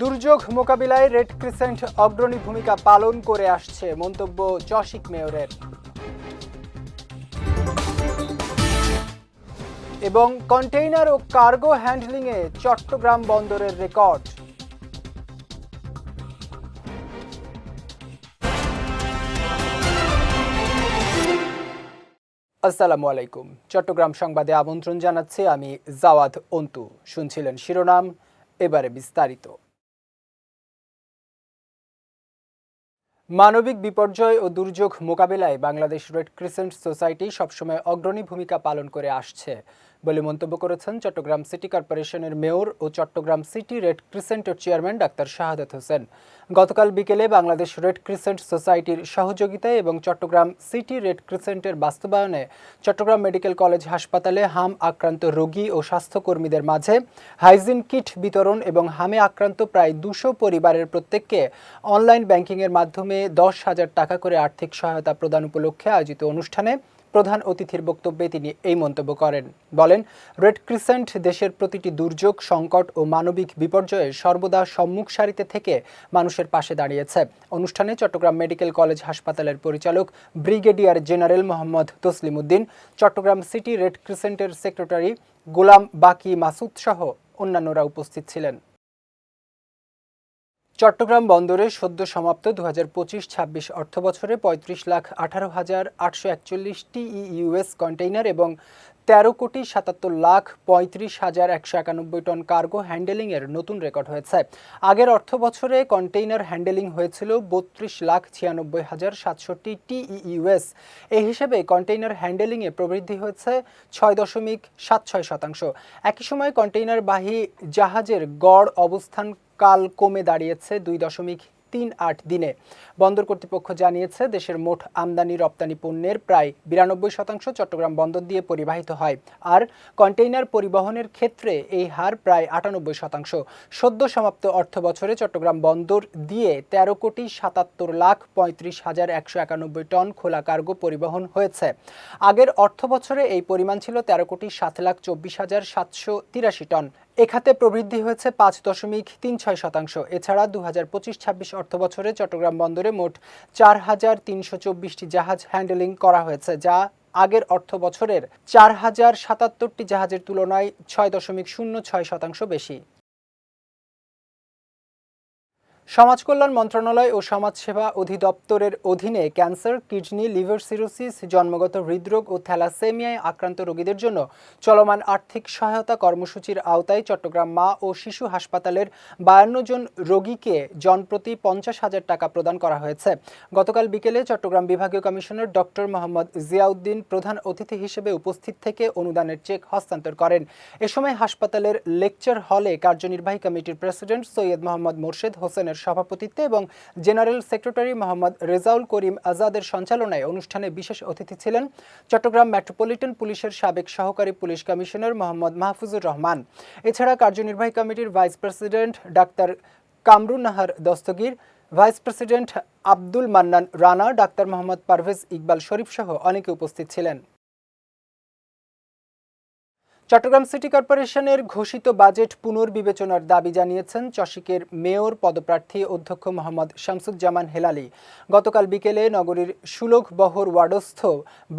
দুর্যোগ মোকাবিলায় red crescent অগ্রণী ভূমিকা পালন করে আসছে, মন্তব্য চশিক মেয়রের। এবং কন্টেইনার ও কার্গো হ্যান্ডলিংয়ে চট্টগ্রাম বন্দরের রেকর্ড। আসসালামু আলাইকুম। চট্টগ্রাম সংবাদে আমন্ত্রণ জানাচ্ছি আমি জাওয়াদ অন্তু। শুনছিলেন শিরোনাম, এবারে বিস্তারিত। মানবিক বিপর্যয় ও দুর্যোগ মোকাবিলায় বাংলাদেশ রেড ক্রিসেন্ট সোসাইটি সবসময় অগ্রণী ভূমিকা পালন করে আসছে বলে মন্তব্য করেছেন চট্টগ্রাম সিটি কর্পোরেশনের মেয়র ও চট্টগ্রাম সিটি রেড ক্রিসেন্টের চেয়ারম্যান ডাক্তার শাহাদাত হোসেন। গতকাল বিকেলে বাংলাদেশ রেড ক্রিসেন্ট সোসাইটির সহযোগিতায় এবং চট্টগ্রাম সিটি রেড ক্রিসেন্টের বাস্তবায়নে চট্টগ্রাম মেডিকেল কলেজ হাসপাতালে হাম আক্রান্ত রোগী ও স্বাস্থ্যকর্মীদের মাঝে হাইজিন কিট বিতরণ এবং হামে আক্রান্ত প্রায় 200 পরিবারের প্রত্যেককে অনলাইন ব্যাংকিংয়ের মাধ্যমে 10,000 টাকা করে আর্থিক সহায়তা প্রদান উপলক্ষে আয়োজিত অনুষ্ঠানে প্রধান অতিথির বক্তব্যে তিনি এই মন্তব্য করেন। বলেন, রেড ক্রিসেন্ট দেশের প্রতিটি দুর্যোগ, সংকট ও মানবিক বিপর্যয়ে সর্বদা সম্মুখ সারিতে থেকে মানুষের পাশে দাঁড়িয়েছে। অনুষ্ঠানে চট্টগ্রাম মেডিকেল কলেজ হাসপাতালের পরিচালক brigadier general Mohammad Taslim Uddin, Chattogram city red ক্রিসেন্টের সেক্রেটারি গোলাম বাকি মাসুদ সহ অন্যান্যরা উপস্থিত ছিলেন। চট্টগ্রাম বন্দরে সদ্য সমাপ্ত 2025-26 অর্থবছরে 35,18,841 TEUS কন্টেইনার এবং 13,77,35,191 টন কার্গো হ্যান্ডেলিংয়ের নতুন রেকর্ড হয়েছে। আগের অর্থবছরে কন্টেইনার হ্যান্ডেলিং হয়েছিল 32,96,760 TEUS। এই হিসেবে কন্টেইনার হ্যান্ডেলিংয়ে প্রবৃদ্ধি হয়েছে 6.76%। একই সময় কন্টেইনারবাহী জাহাজের গড় অবস্থান কাল কমে দাঁড়িয়েছে 2.38 দিনে। বন্দর কর্তৃপক্ষ জানিয়েছে, দেশের মোট আমদানি রপ্তানি পণ্যের প্রায় 92% চট্টগ্রাম বন্দর দিয়ে পরিবাহিত হয়, আর কন্টেইনার পরিবহনের ক্ষেত্রে এই হার প্রায় 98%। সদ্য সমাপ্ত অর্থ বছরে চট্টগ্রাম বন্দর দিয়ে 13,77,35,191 টন খোলা কার্গো পরিবহন হয়েছে। আগের অর্থ বছরে এই পরিমাণ ছিল 13,07,24,783 টন। এখাতে প্রবৃদ্ধি হয়েছে 5.36%। এছাড়া 2025-26 অর্থবছরে চট্টগ্রাম বন্দরে মোট 4,324টি জাহাজ হ্যান্ডেলিং করা হয়েছে, যা আগের অর্থ বছরের 4,077টি জাহাজের তুলনায় 6.06% বেশি। সমাজ কল্যাণ মন্ত্রণালয় ও সমাজসেবা অধিদপ্তরের অধীনে ক্যান্সার, কিডনি, লিভার সিরোসিস, জন্মগত হৃদরোগ ও থ্যালাসেমিয়ায় আক্রান্ত রোগীদের জন্য চলমান আর্থিক সহায়তা কর্মসূচির আওতায় চট্টগ্রাম মা ও শিশু হাসপাতালের 52 জন রোগীকে জনপ্রতি 50,000 টাকা প্রদান করা হয়েছে। গতকাল বিকেলে চট্টগ্রাম বিভাগীয় কমিশনার ডক্টর মোহাম্মদ জিয়াউদ্দিন প্রধান অতিথি হিসেবে উপস্থিত থেকে অনুদানের চেক হস্তান্তর করেন। এ সময় হাসপাতালের লেকচার হলে কার্যনির্বাহী কমিটির প্রেসিডেন্ট সৈয়দ মোহাম্মদ মোর্শেদ হোসেনের সভাপতিত্বে এবং জেনারেল সেক্রেটারি মোহাম্মদ রেজাউল করিম আজাদের সঞ্চালনায় অনুষ্ঠানে বিশেষ অতিথি ছিলেন চট্টগ্রাম মেট্রোপলিটন পুলিশের সাবেক সহকারী পুলিশ কমিশনার মোহাম্মদ মাহফুজুর রহমান। এছাড়া কার্যনির্বাহী কমিটির vice president doctor Kamrun Nahar Dastagir, vice president Abdul Mannan Rana, doctor Mohammad Parvez Iqbal Sharif সহ অনেকে উপস্থিত ছিলেন। চট্টগ্রাম সিটি কর্পোরেশনের ঘোষিত বাজেট পুনর্বিবেচনার দাবি জানিয়েছেন চশিকের মেয়র পদপ্রার্থী অধ্যক্ষ মোহাম্মদ শামসুজ্জামান হেলালি। গতকাল বিকেলে নগরীর সুলভবহর ওয়ার্ডস্থ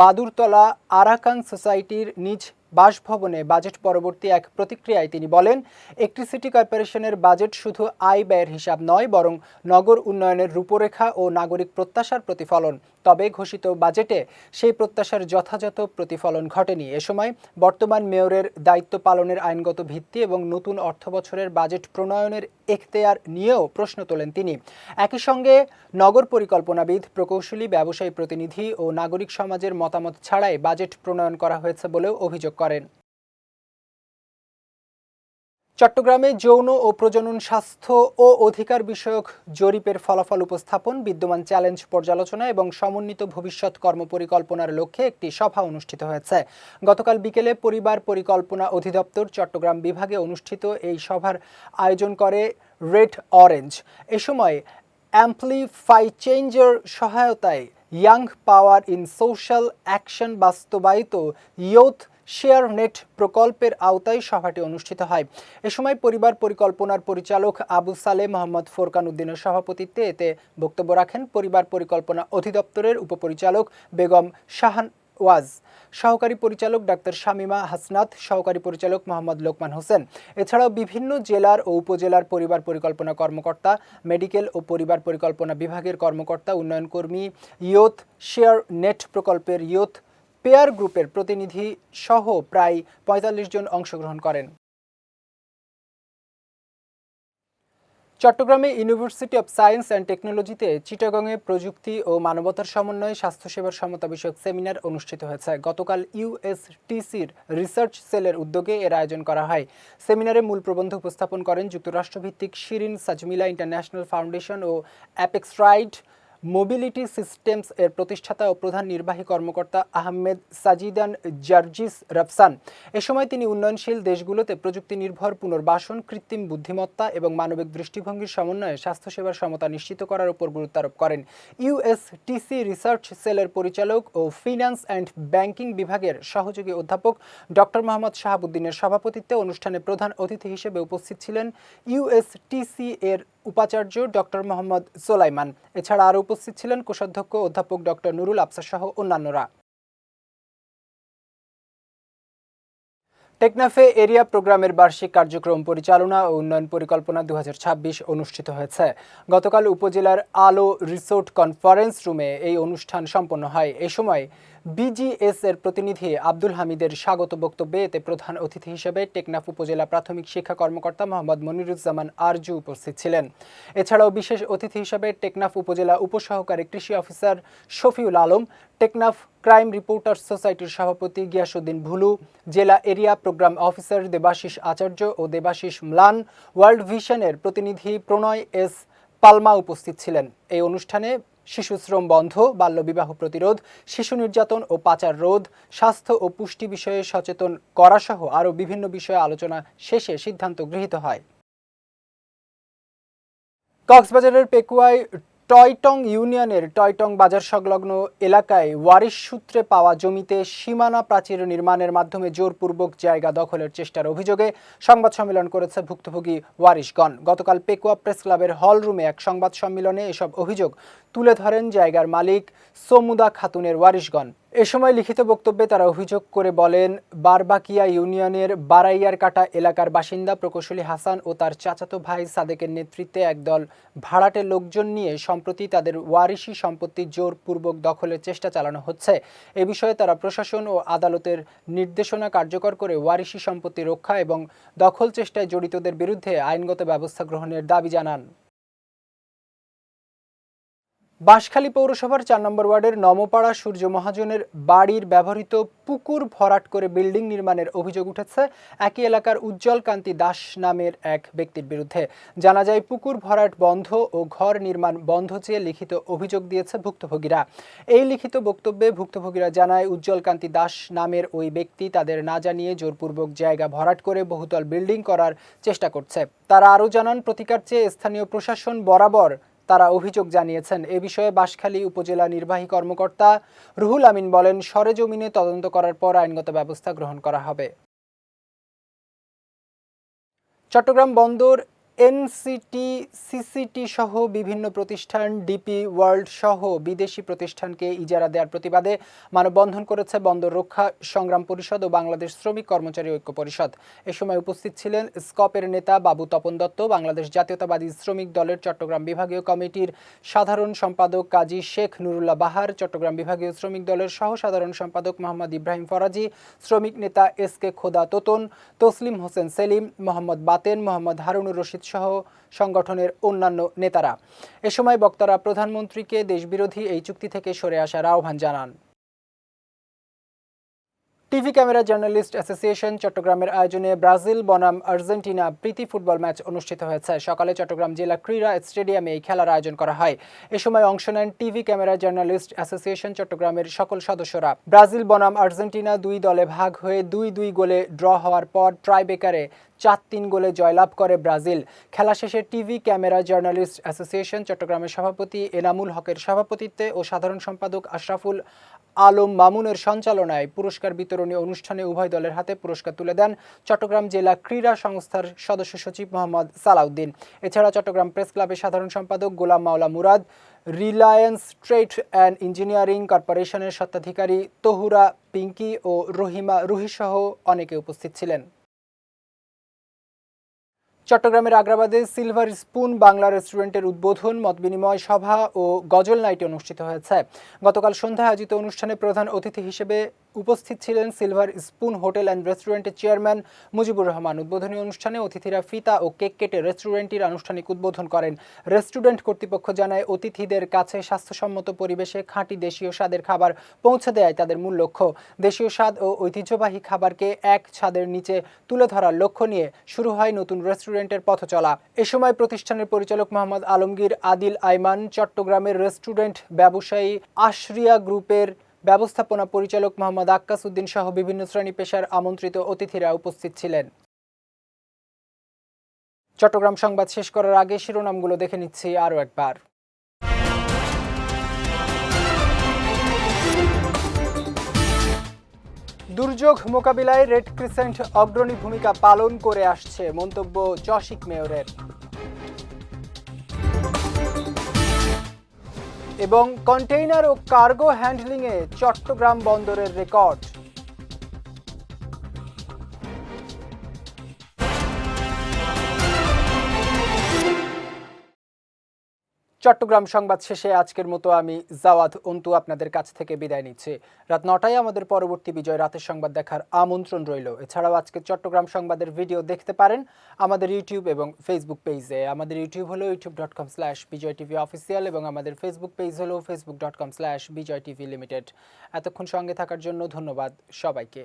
বাদুরতলা আরাকান সোসাইটির নিজ বাসভবনে বাজেট পরবর্তী এক প্রতিক্রিয়ায় তিনি বলেন, একটি সিটি কর্পোরেশনের বাজেট শুধু আয় ব্যয়ের হিসাব নয়, বরং নগর উন্নয়নের রূপরেখা ও নাগরিক প্রত্যাশার প্রতিফলন। তবে ঘোষিত বাজেটে সেই প্রত্যাশার যথাযথ প্রতিফলন ঘটেনি। এ সময় বর্তমান মেয়রের দায়িত্ব পালনের আইনগত ভিত্তি এবং নতুন অর্থবছরের বাজেট প্রণয়নের এখতিয়ার নিয়েও প্রশ্ন তোলেন তিনি। একই সঙ্গে নগর পরিকল্পনাবিদ, প্রকৌশলী, ব্যবসায়ী প্রতিনিধি ও নাগরিক সমাজের মতামত ছাড়াই বাজেট প্রণয়ন করা হয়েছে বলেও অভিযোগ করেন। চট্টগ্রামে যৌন ও প্রজনন স্বাস্থ্য ও অধিকার বিষয়ক জরিপের ফলাফল উপস্থাপন, বিদ্যমান চ্যালেঞ্জ পর্যালোচনা এবং সমন্বিত ভবিষ্যৎ কর্মপরিকল্পনার লক্ষ্যে একটি সভা অনুষ্ঠিত হয়েছে। গতকাল বিকেলে পরিবার পরিকল্পনা অধিদপ্তর চট্টগ্রাম বিভাগে অনুষ্ঠিত এই সভার আয়োজন করে রেড অরেঞ্জ। এ সময় অ্যাম্পলিফাই চেঞ্জের সহায়তায় young power in social action বাস্তবায়িত ইয়ুথ শেয়ার নেট প্রকল্পের আওতায় সভাটি অনুষ্ঠিত হয়। এ সময় পরিবার পরিকল্পনার পরিচালক আবু সালে মোহাম্মদ ফোরকান উদ্দিনের সভাপতিত্বে এতে বক্তব্য রাখেন পরিবার পরিকল্পনা অধিদপ্তরের উপপরিচালক বেগম শাহান ওয়াজ, সহকারী পরিচালক ডাক্তার শামিমা হাসনাত, সহকারী পরিচালক মোহাম্মদ লোকমান হোসেন। এছাড়াও বিভিন্ন জেলার ও উপজেলার পরিবার পরিকল্পনা কর্মকর্তা, মেডিকেল ও পরিবার পরিকল্পনা বিভাগের কর্মকর্তা, উন্নয়ন কর্মী, ইয়ুথ শেয়ার নেট প্রকল্পের ইয়ুথ পেয়ার গ্রুপের প্রতিনিধি সহ প্রায় ৪৫ জন অংশগ্রহণ করেন। চট্টগ্রামে ইউনিভার্সিটি অব সায়েন্স অ্যান্ড টেকনোলজিতে চিটাগংয়ে প্রযুক্তি ও মানবতার সমন্বয়ে স্বাস্থ্যসেবার সমতা বিষয়ক সেমিনার অনুষ্ঠিত হয়েছে। গতকাল ইউএসটিসির রিসার্চ সেলের উদ্যোগে এর আয়োজন করা হয়। সেমিনারে মূল প্রবন্ধ উপস্থাপন করেন যুক্তরাষ্ট্রভিত্তিক শিরিন সাজমিলা ইন্টারন্যাশনাল ফাউন্ডেশন ও অ্যাপেক্স রাইড মোবিলিটি সিস্টেমস এর প্রতিষ্ঠাতা ও প্রধান নির্বাহী কর্মকর্তা আহমেদ সাজিদান জার্জিস রাফসান। এ সময় তিনি উন্নয়নশীল দেশগুলোতে প্রযুক্তি নির্ভর পুনর্বাসন, কৃত্রিম বুদ্ধিমত্তা এবং মানবিক দৃষ্টিভঙ্গির সমন্বয়ে স্বাস্থ্যসেবার সমতা নিশ্চিত করার উপর গুরুত্ব আরোপ করেন। ইউএসটিসি রিসার্চ সেলের পরিচালক ও ফিন্যান্স অ্যান্ড ব্যাংকিং বিভাগের সহযোগী অধ্যাপক ডক্টর মোহাম্মদ শাহাবুদ্দিনের সভাপতিত্বে অনুষ্ঠানে প্রধান অতিথি হিসেবে উপস্থিত ছিলেন ইউএসটিসি এর উপাচার্য ডক্টর মোহাম্মদ সোলাইমান। এছাড়া আরও উপস্থিত ছিলেন কোষাধ্যক্ষ অধ্যাপক ডক্টর নুরুল আফসার সহ অন্যান্যরা। টেকনাফে এরিয়া প্রোগ্রামের বার্ষিক কার্যক্রম পরিচালনা ও উন্নয়ন পরিকল্পনা ২০২৬ অনুষ্ঠিত হয়েছে। গতকাল উপজেলার আলো রিসোর্ট কনফারেন্স রুমে এই অনুষ্ঠান সম্পন্ন হয়। এ সময় বিজিএস এর প্রতিনিধি আব্দুল হামিদের স্বাগত বক্তব্যে এতে প্রধান অতিথি হিসেবে টেকনাফ উপজেলা প্রাথমিক শিক্ষা কর্মকর্তা মোহাম্মদ মনিরুজ্জামান আরজু উপস্থিত ছিলেন। এছাড়াও বিশেষ অতিথি হিসেবে টেকনাফ উপজেলা উপসহকারী কৃষি officer Shafiul Alam, Teknaf crime reporters সোসাইটির সভাপতি গিয়াসউদ্দিন ভুলু, জেলা এরিয়া প্রোগ্রাম অফিসার দেবাশিস আচার্য ও দেবাশিস ম্লান, ওয়ার্ল্ড ভিশনের প্রতিনিধি প্রণয় এস পালমা উপস্থিত ছিলেন। এই অনুষ্ঠানে শিশু শ্রম বন্ধ, বাল্যবিবাহ প্রতিরোধ, শিশু নির্যাতন ও পাচার রোধ, স্বাস্থ্য ও পুষ্টি বিষয়ে সচেতন করাসহ আরও বিভিন্ন বিষয়ে আলোচনা শেষে সিদ্ধান্ত গৃহীত হয়। কক্সবাজারের পেকুয়ায় টয়টং ইউনিয়নের টয়টং বাজার সংলগ্ন এলাকায় ওয়ারিশ সূত্রে পাওয়া জমিতে সীমানা প্রাচীর নির্মাণের মাধ্যমে জোরপূর্বক জায়গা দখলের চেষ্টার অভিযোগে সংবাদ সম্মেলন করেছে ভুক্তভোগী ওয়ারিশগণ। গতকাল পেকুয়া প্রেস ক্লাবের হল রুমে এক সংবাদ সম্মেলনে এসব অভিযোগ তুলে ধরেন জায়গার মালিক সমুদা খাতুনের ওয়ারিশগণ। এ সময় লিখিত বক্তব্যে তারা অভিযোগ করে বলেন, বারবাকিয়া ইউনিয়নের বারাইয়ার কাটা এলাকার বাসিন্দা প্রকৌশলী হাসান ও তার চাচাতো ভাই সাদেকের নেতৃত্বে একদল ভাড়াটে লোকজন নিয়ে সম্প্রতি তাদের ওয়ারিশি সম্পত্তি জোরপূর্বক দখলের চেষ্টা চালানো হচ্ছে। এ বিষয়ে তারা প্রশাসন ও আদালতের নির্দেশনা কার্যকর করে ওয়ারিশি সম্পত্তি রক্ষা এবং দখল চেষ্টায় জড়িতদের বিরুদ্ধে আইনগত ব্যবস্থা গ্রহণের দাবি জানান। বাঁশখালী পৌরসভার ৪ নম্বর ওয়ার্ডের নমপাড়া সূর্য মহাজনের বাড়ির ব্যবহৃত পুকুর ভরাট করে বিল্ডিং নির্মাণের অভিযোগ উঠেছে একই এলাকার উজ্জ্বল কান্তি দাস নামের এক ব্যক্তির বিরুদ্ধে। জানা যায়, পুকুর ভরাট বন্ধ ও ঘর নির্মাণ বন্ধ চেয়ে লিখিত অভিযোগ দিয়েছে ভুক্তভোগীরা। এই লিখিত বক্তব্যে ভুক্তভোগীরা জানায়, উজ্জ্বল কান্তি দাস নামের ওই ব্যক্তি তাদের না জানিয়ে জোরপূর্বক জায়গা ভরাট করে বহুতল বিল্ডিং করার চেষ্টা করছে। তারা আরও জানান, প্রতিকার চেয়ে স্থানীয় প্রশাসন বরাবর তারা অভিযোগ জানিয়েছেন। এ বিষয়ে বাঁশখালী উপজেলা নির্বাহী কর্মকর্তা রুহুল আমিন বলেন, সরেজমিনে তদন্ত করার পর আইনগত ব্যবস্থা গ্রহণ করা হবে। চট্টগ্রাম বন্দর এনসিটি, সিসিটি সহ বিভিন্ন প্রতিষ্ঠান ডিপি ওয়ার্ল্ড সহ বিদেশি প্রতিষ্ঠানকে ইজারা দেওয়ার প্রতিবাদে মানববন্ধন করেছে বন্দর রক্ষা সংগ্রাম পরিষদ ও বাংলাদেশ শ্রমিক কর্মচারী ঐক্য পরিষদ। এ সময় উপস্থিত ছিলেন স্কপের নেতা বাবু তপন দত্ত, বাংলাদেশ জাতীয়তাবাদী শ্রমিক দলের চট্টগ্রাম বিভাগীয় কমিটির সাধারণ সম্পাদক কাজী শেখ নুরুল্লাহ বাহার, চট্টগ্রাম বিভাগীয় শ্রমিক দলের সহ সাধারণ সম্পাদক মোহাম্মদ ইব্রাহিম ফরাজি, শ্রমিক নেতা এসকে খোদা তোতন, তসলিম হোসেন সেলিম, মোহাম্মদ বাতেন, মোহাম্মদ হারুনুর রশিদ সহ সংগঠনের অন্যান্য নেতারা। এ সময় বক্তারা প্রধানমন্ত্রীকে দেশবিরোধী এই চুক্তি থেকে সরে আসার আহ্বান জানান। টিভি ক্যামেরা জার্নালিস্ট অ্যাসোসিয়েশন চট্টগ্রামের আয়োজনে ব্রাজিল বনাম আর্জেন্টিনা প্রীতি ফুটবল ম্যাচ অনুষ্ঠিত হয়েছে। সকালে চট্টগ্রাম জেলা ক্রীড়া স্টেডিয়ামে এই খেলার আয়োজন করা হয়। এ সময় অংশ নেন টিভি ক্যামেরা জার্নালিস্ট অ্যাসোসিয়েশন চট্টগ্রামের সকল সদস্যরা। ব্রাজিল বনাম আর্জেন্টিনা দুই দলে ভাগ হয়ে ২-২ গোলে ড্র হওয়ার পর ট্রাইবেকারে ৪-৩ গোলে জয়লাভ করে ব্রাজিল। খেলা শেষে টিভি ক্যামেরা জার্নালিস্ট অ্যাসোসিয়েশন চট্টগ্রামের সভাপতি এনামুল হকের সভাপতিত্বে ও সাধারণ সম্পাদক আশরাফুল আলম মামুনের সঞ্চালনায় পুরস্কার বিতরণী অনুষ্ঠানে উভয় দলের হাতে পুরস্কার তুলে দেন চট্টগ্রাম জেলা ক্রীড়া সংস্থার সদস্য সচিব মোহাম্মদ সালাউদ্দিন। এছাড়া চট্টগ্রাম প্রেস ক্লাবের সাধারণ সম্পাদক গোলাম মাওলা Murad, Reliance trade and engineering কর্পোরেশনের স্বত্বাধিকারী তহুরা পিঙ্কি ও রহিমা রুহিসহ অনেকে উপস্থিত ছিলেন। চট্টগ্রামের আগ্রাবাদে সিলভার স্পুন বাংলা রেস্টুরেন্টের উদ্বোধন, মতবিনিময় সভা ও গজল নাইট অনুষ্ঠিত হয়েছে। গতকাল সন্ধ্যায় আয়োজিত অনুষ্ঠানে প্রধান অতিথি হিসেবে উপস্থিত ছিলেন সিলভার স্পুন হোটেল অ্যান্ড রেস্টুরেন্টের চেয়ারম্যান মুজিবুর রহমান। উদ্বোধনী অনুষ্ঠানে অতিথিরা ফিতা ও কেক কেটে রেস্টুরেন্টটির আনুষ্ঠানিক উদ্বোধন করেন। রেস্টুরেন্ট কর্তৃপক্ষ জানায়, অতিথিদের কাছে স্বাস্থ্যসম্মত পরিবেশে খাঁটি দেশীয় স্বাদের খাবার পৌঁছে দেয় তাদের মূল লক্ষ্য। দেশীয় স্বাদ ও ঐতিহ্যবাহী খাবারকে এক ছাদের নিচে তুলে ধরার লক্ষ্য নিয়ে শুরু হয় নতুন রেস্টুরেন্টের পথ চলা। এ সময় প্রতিষ্ঠানের পরিচালক মোহাম্মদ আলমগীর, আদিল আইমান, চট্টগ্রামের রেস্টুরেন্ট ব্যবসায়ী আশরিয়া গ্রুপের ব্যবস্থাপনা পরিচালক মোহাম্মদ আক্কাস উদ্দিন সহ বিভিন্ন শ্রেণী পেশার আমন্ত্রিত অতিথিরা উপস্থিত ছিলেন। চট্টগ্রাম সংবাদ শেষ করার আগে শিরোনামগুলো দেখে নিচ্ছি আরও একবার। দুর্যোগ মোকাবিলায় রেড ক্রিসেন্ট অগ্রণী ভূমিকা পালন করে আসছে, মন্তব্য চসিক মেয়রের। এবং কন্টেইনার ও কার্গো হ্যান্ডলিংয়ে চট্টগ্রাম বন্দরের রেকর্ড। চট্টগ্রাম সংবাদ শেষে আজকের মতো আমি জাওয়াদ অন্তু আপনাদের কাছ থেকে বিদায় নিচ্ছি। রাত 9টায় আমাদের পরবর্তী বিজয় রাতের সংবাদ দেখার আমন্ত্রণ রইল। এছাড়াও আজকে চট্টগ্রাম সংবাদের ভিডিও দেখতে পারেন আমাদের ইউটিউব এবং ফেসবুক পেজে। আমাদের ইউটিউব হলো youtube.com/বিজয় টিভি অফিসিয়াল এবং আমাদের ফেসবুক পেজ হলো facebook.com/বিজয় টিভি লিমিটেড। এতক্ষণ সঙ্গে থাকার জন্য ধন্যবাদ সবাইকে।